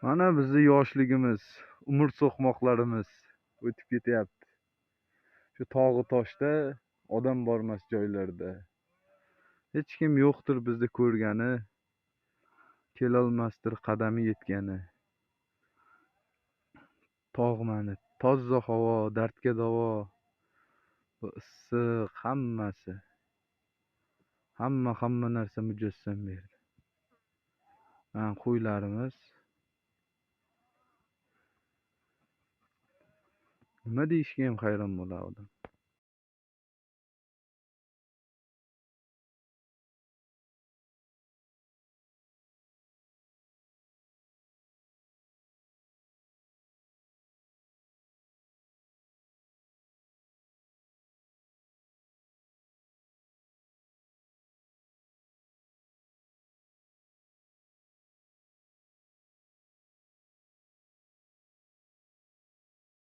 Mana bizni yoshligimiz, umr so'qmoqlarimiz o'tib ketyapti. Shu tog'u toshda, odam bormas joylarda. Hech kim yo'qdir bizni ko'rgani, kelolmasdir qadami yetgani. Tog' mani, toza havo, dardga davo, bu issiq hammasi. Hamma narsa mujassam berdi. Mana qo'ylarimiz. Nima deyishga ham hayron bo'lar odam.